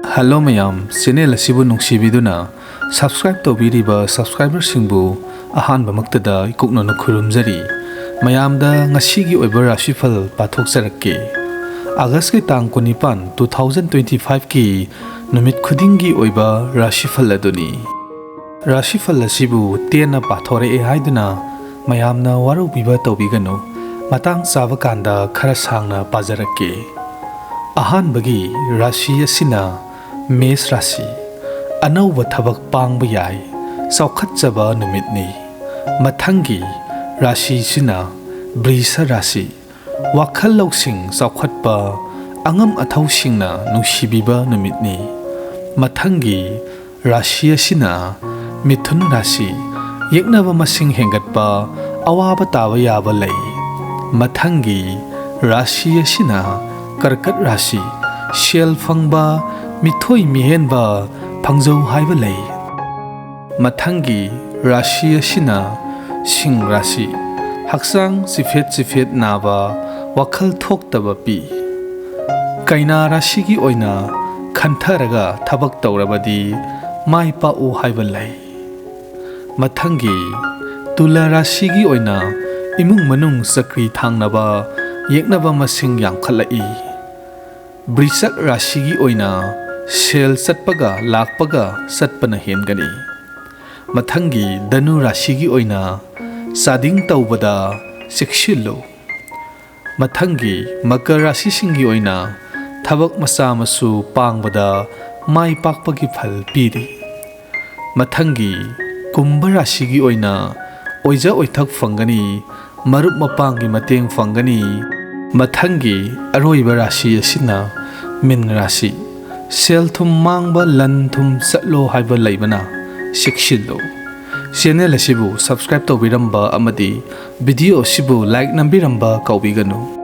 Hello mayam, channel asibu nungsibiduna subscribe tobiriba subscriber singbu ahanba maktada ikuknono khurumjari mayamda ngasigi oiba Rashifal pathokjarakke August ki tang 19 2025 ki numit khudingi oiba Rashifal aduni Rashifal asibu tena pathore e haiduna mayamna waru biba tobigano matang sawa kanda khara sangna pajarakke ahanbagi rashi asina Mes Rashi Anauba Thabak Pangba Yai Saukhatjaba Numitni Mathangi Rashi Sina Brisa Rashi Wakhal Lausing Saukhatpa Angam Athausingna Nushibiba Numitni Mathangi Rashi Sina Mithun Rashi Yeknaba Masing Hengatpa Awaba Tawa Yaba Lay Mathangi Rashi Sina Karkat Rashi Shel Fangba Mithoi mihenba phangzau haiba lei mathangi rashi asina sing rashi haksang sifet naba wakhal thoktaba pi kaina rashi gi oina khantharaga thabak tawrabadi mai pa o haiba lei mathangi tula rashi gi oina imung manung sakri thangnaba yeknaba masing yangkhalai brisak rashi gi oina Shell satpaga lakpaga satpana hengani mathangi danu rashigi oina sading taubada sikshillo mathangi makar rashi singi oina thabak masa masu pangbada mai pakpagi phal piri mathangi kumbha rashigi oina oija oithak fangani marup mapangi mateng fangani mathangi aroiba rashi asina min rashi Sel thum mangba lan thum satlo haiba laibana sikshillo channel asibu subscribe tobiramba amadi video asibu like nambiramba kaubiganu